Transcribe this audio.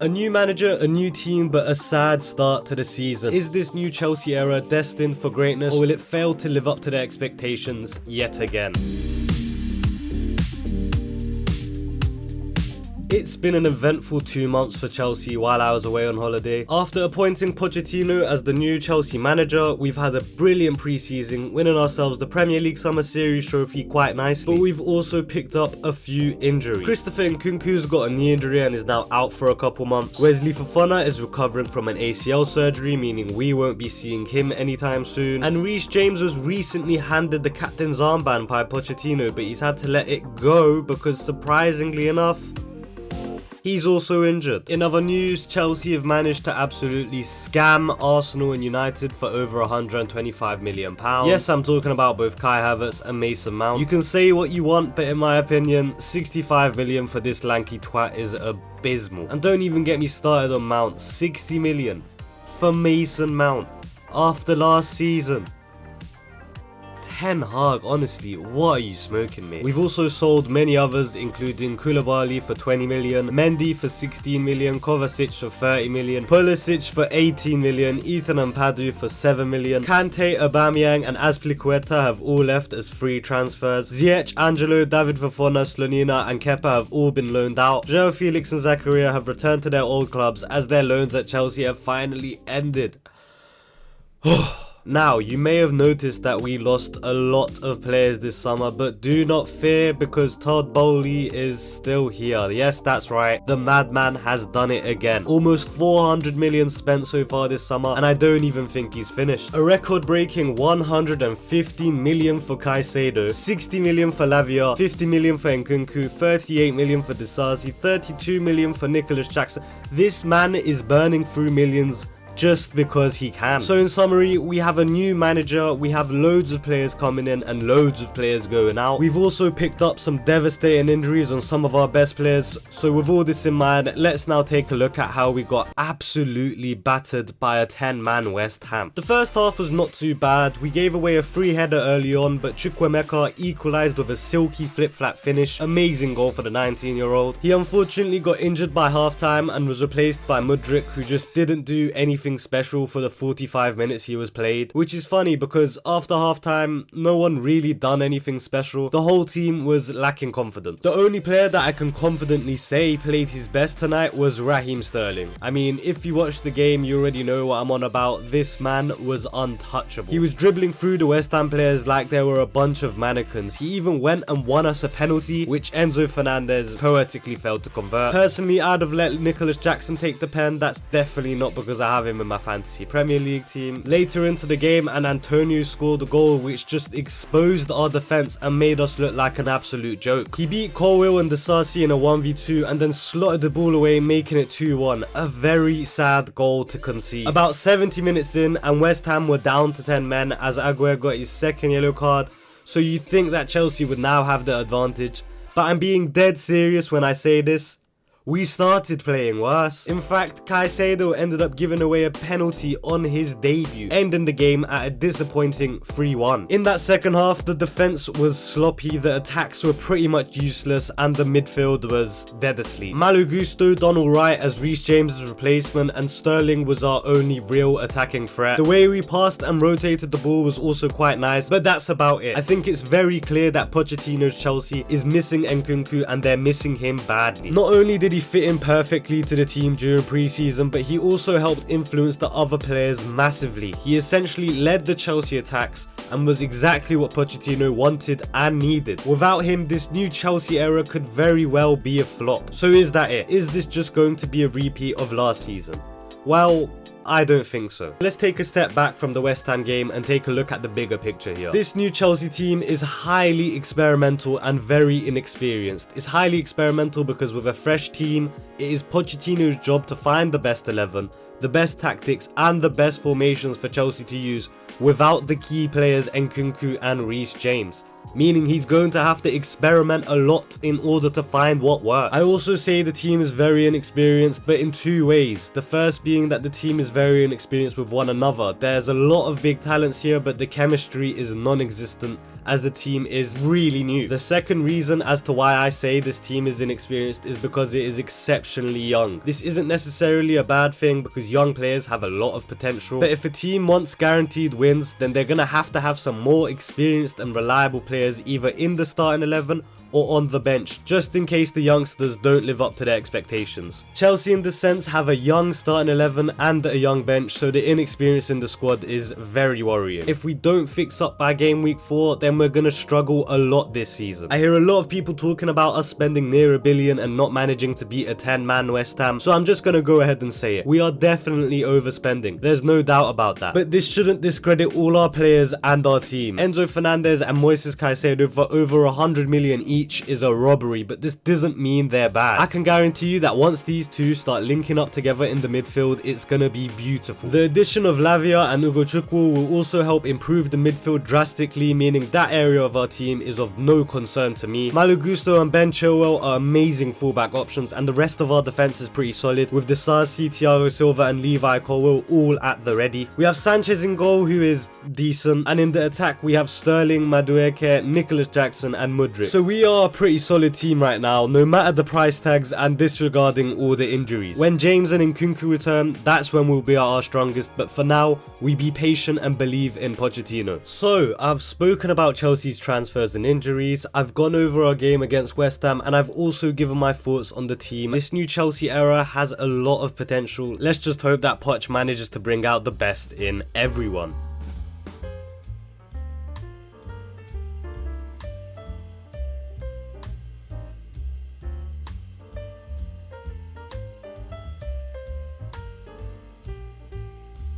A new manager, a new team, but a sad start to the season. Is this new Chelsea era destined for greatness, or will it fail to live up to their expectations yet again? It's been an eventful 2 months for Chelsea while I was away on holiday. After appointing Pochettino as the new Chelsea manager, we've had a brilliant pre-season, winning ourselves the Premier League Summer Series trophy quite nicely, but we've also picked up a few injuries. Christopher Nkunku's got a knee injury and is now out for a couple months. Wesley Fofana is recovering from an ACL surgery, meaning we won't be seeing him anytime soon. And Reece James was recently handed the captain's armband by Pochettino, but he's had to let it go because, surprisingly enough, he's also injured. In other news, Chelsea have managed to absolutely scam Arsenal and United for over £125 million. Yes, I'm talking about both Kai Havertz and Mason Mount. You can say what you want, but in my opinion, 65 million for this lanky twat is abysmal. And don't even get me started on Mount. 60 million for Mason Mount after last season. Ten Hag, honestly, what are you smoking, mate? We've also sold many others, including Koulibaly for 20 million, Mendy for 16 million, Kovacic for 30 million, Pulisic for 18 million, Ethan Ampadu for 7 million, Kante, Aubameyang and Azpilicueta have all left as free transfers. Ziyech, Angelo, David Fofana, Slonina and Kepa have all been loaned out. João Felix and Zakaria have returned to their old clubs as their loans at Chelsea have finally ended. Now, you may have noticed that we lost a lot of players this summer, but do not fear because Todd Bowley is still here. Yes, that's right, the madman has done it again. Almost 400 million spent so far this summer, and I don't even think he's finished. A record-breaking 150 million for Caicedo, 60 million for Lavia, 50 million for Nkunku, 38 million for Disasi, 32 million for Nicholas Jackson. This man is burning through millions just because he can. So in summary, we have a new manager, we have loads of players coming in and loads of players going out. We've also picked up some devastating injuries on some of our best players. So with all this in mind, let's now take a look at how we got absolutely battered by a 10-man West Ham. The first half was not too bad. We gave away a free header early on, but Chukwuemeka equalised with a silky flip-flap finish. Amazing goal for the 19-year-old. He unfortunately got injured by half-time and was replaced by Mudryk, who just didn't do anything special for the 45 minutes he was played, which is funny because after halftime no one really done anything special. The whole team was lacking confidence. The only player that I can confidently say played his best tonight was Raheem Sterling. I mean, if you watched the game, you already know what I'm on about. This man was untouchable. He was dribbling through the West Ham players like they were a bunch of mannequins. He even went and won us a penalty, which Enzo Fernandez poetically failed to convert. Personally, I'd have let Nicholas Jackson take the pen. That's definitely not because I have him in my fantasy Premier League team. Later into the game, and Antonio scored a goal which just exposed our defense and made us look like an absolute joke. He beat Colwill and Disasi in a 1v2 and then slotted the ball away, making it 2-1. A very sad goal to concede. About 70 minutes in and West Ham were down to 10 men as Aguero got his second yellow card, so you'd think that Chelsea would now have the advantage, but I'm being dead serious when I say this. We started playing worse. In fact, Caicedo ended up giving away a penalty on his debut, ending the game at a disappointing 3-1. In that second half, the defense was sloppy, the attacks were pretty much useless, and the midfield was dead asleep. Malo Gusto done alright as Reece James' replacement, and Sterling was our only real attacking threat. The way we passed and rotated the ball was also quite nice, but that's about it. I think it's very clear that Pochettino's Chelsea is missing Nkunku, and they're missing him badly. Not only did he fit in perfectly to the team during pre-season, but he also helped influence the other players massively. He essentially led the Chelsea attacks and was exactly what Pochettino wanted and needed. Without him, this new Chelsea era could very well be a flop. So is that it? Is this just going to be a repeat of last season? Well, I don't think so. Let's take a step back from the West Ham game and take a look at the bigger picture here. This new Chelsea team is highly experimental and very inexperienced. It's highly experimental because with a fresh team, it is Pochettino's job to find the best 11, the best tactics and the best formations for Chelsea to use without the key players Nkunku and Reece James. Meaning he's going to have to experiment a lot in order to find what works. I also say the team is very inexperienced, but in two ways. The first being that the team is very inexperienced with one another. There's a lot of big talents here, but the chemistry is non-existent as the team is really new. The second reason as to why I say this team is inexperienced is because it is exceptionally young. This isn't necessarily a bad thing because young players have a lot of potential, but if a team wants guaranteed wins, then they're gonna have to have some more experienced and reliable players either in the starting 11 or on the bench, just in case the youngsters don't live up to their expectations. Chelsea in this sense have a young starting 11 and a young bench, so the inexperience in the squad is very worrying. If we don't fix up by game week 4, then we're gonna struggle a lot this season. I hear a lot of people talking about us spending near $1 billion and not managing to beat a 10-man West Ham, so I'm just gonna go ahead and say it. We are definitely overspending. There's no doubt about that. But this shouldn't discredit all our players and our team. Enzo Fernandez and Moises Caicedo for over 100 million each is a robbery, but this doesn't mean they're bad. I can guarantee you that once these two start linking up together in the midfield, it's gonna be beautiful. The addition of Lavia and Ugochukwu will also help improve the midfield drastically, meaning that area of our team is of no concern to me. Malo Gusto and Ben Chilwell are amazing fullback options, and the rest of our defense is pretty solid, with Disasi, Thiago Silva and Levi Colwill all at the ready. We have Sanchez in goal, who is decent, and in the attack we have Sterling, Madueke, Nicholas Jackson and Mudryk. So we are a pretty solid team right now, no matter the price tags and disregarding all the injuries. When James and Nkunku return, that's when we'll be at our strongest, but for now, we be patient and believe in Pochettino. So, I've spoken about Chelsea's transfers and injuries, I've gone over our game against West Ham, and I've also given my thoughts on the team. This new Chelsea era has a lot of potential. Let's just hope that Poch manages to bring out the best in everyone.